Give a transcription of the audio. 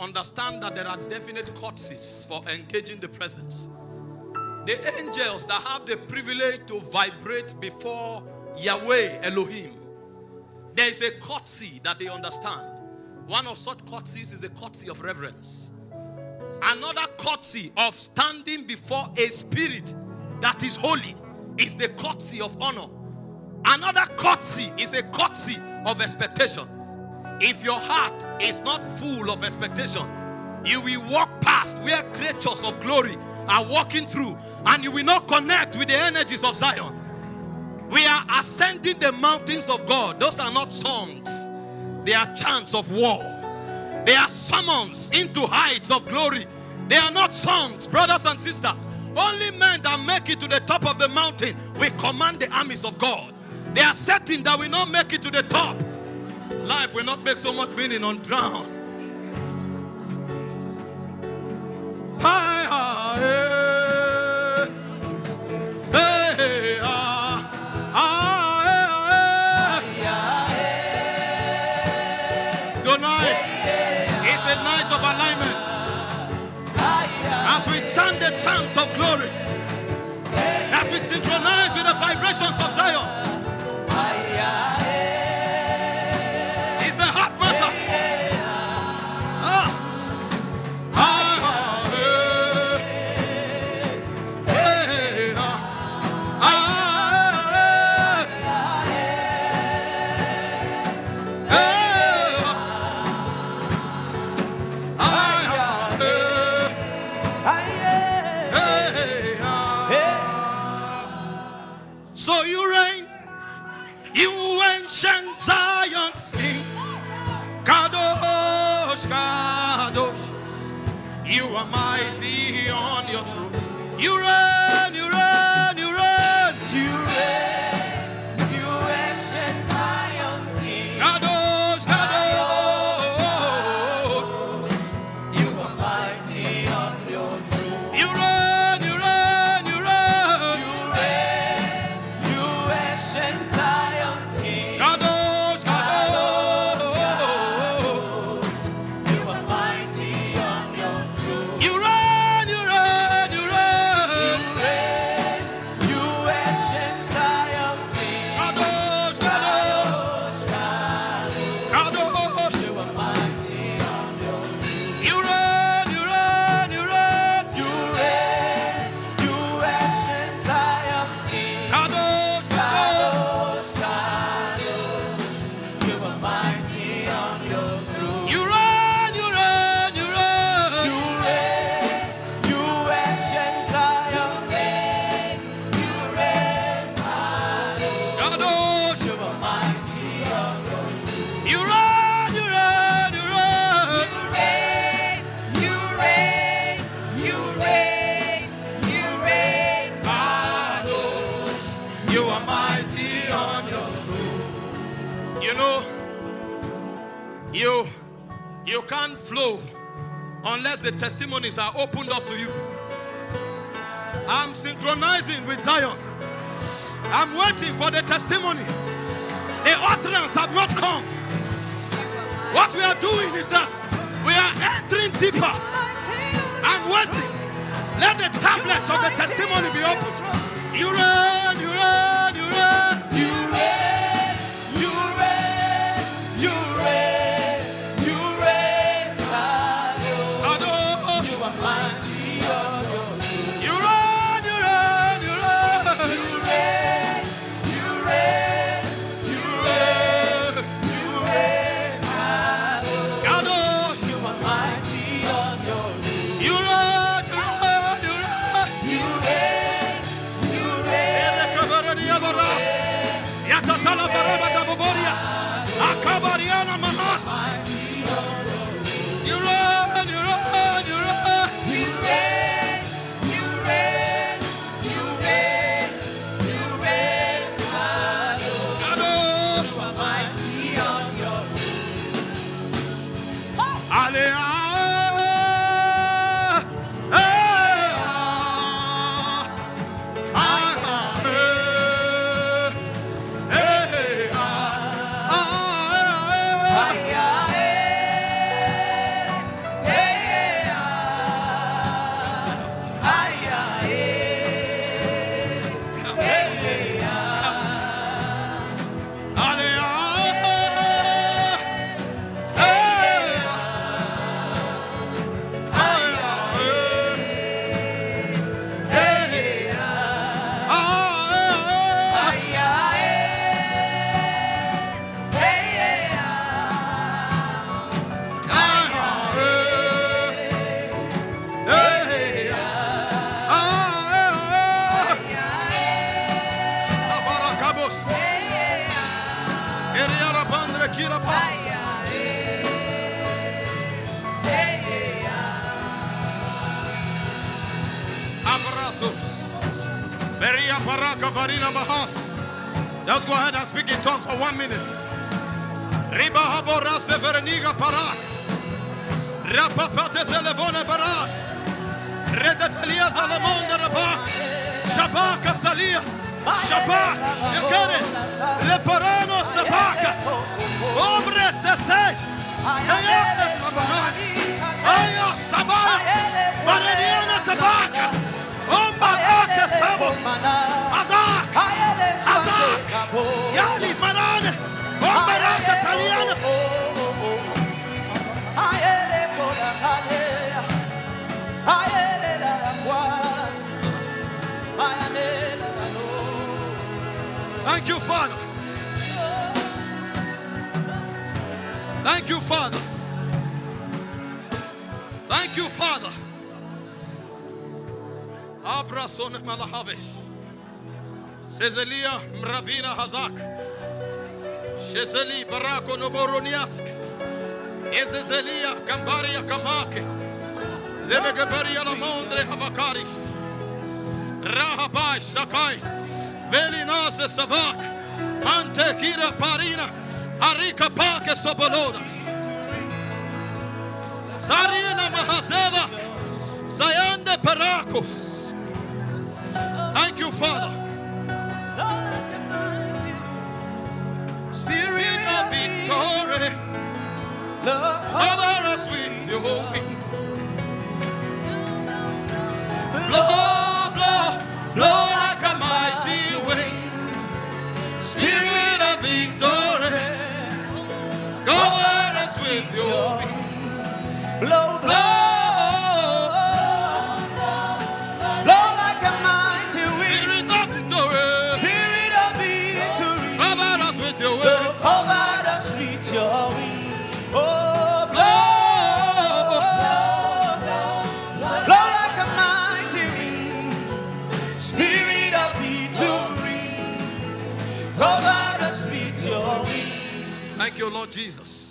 Understand that there are definite courtesies for engaging the presence. The angels that have the privilege to vibrate before Yahweh Elohim, there is a courtesy that they understand. One of such courtesies is the courtesy of reverence. Another courtesy of standing before a spirit that is holy is the courtesy of honor. Another courtesy is a courtesy of expectation. If your heart is not full of expectation, you will walk past where creatures of glory are walking through, and you will not connect with the energies of Zion. We are ascending the mountains of God. Those are not songs. They are chants of war. They are summons into heights of glory. They are not songs, brothers and sisters. Only men that make it to the top of the mountain will command the armies of God. They are certain that we not make it to the top. Life will not make so much meaning on ground. Tonight is a night of alignment. As we chant the chants of glory, that we synchronize with the vibrations of Zion. So you reign, you ancient Zion's King, Kadosh, Kadosh. You are mighty on your throne. You reign, you reign, you reign. You reign, you ancient Zion's King, Kadosh, Kadosh. You are mighty on your throne. can't flow unless the testimonies are opened up to you. I'm synchronizing with Zion. I'm waiting for the testimony. The utterance have not come. What we are doing is that we are entering deeper. I'm waiting. Let the tablets of the testimony be opened. You reign, you reign, you reign. You reign, you reign, you reign, you reign, Adonai. You are mighty, you reign, you reign, you reign. you reign, you reign, you reign, you reign, Adonai. you are mighty on your throne. You reign, you reign, you reign. You reign, you reign. Yatatala baraba kaboboria. Akabariana manas. You reign, you reign, you reign. You reign, you reign, you reign, you reign, Adonai. you are mighty on your Alea. Just go ahead and speak in tongues for 1 minute. Riba habora severniga parak. Rapapate telefone baras. Retatelia zalamon de rabak. Shabaka salia. Shabak. You get it? Reparano sabaka. Ombre sese. Aya sabaka. Maradiana sabaka. Ombaraka sabo. Azak. Azak. Yali marane. Ombaraka taliana. Thank you, Father. Thank you, Father. Thank you, Father. Abrasone malahavesh. Sezelia mravina hazak. Shezeli barako noboroniask. Ezezelia kambaria kamake. Zelegabaria la mondre havakaris. Rahabai sakai. Velinase savak. Ante kira parina. Arika pake sobolodas. Sarina mahazeva. Sayande parakos. Thank you, Father. Spirit of victory, cover us with your wings. Blow, blow, blow like a mighty wind. Spirit of victory, cover us with your wings. Blow, blow. Thank you, Lord Jesus.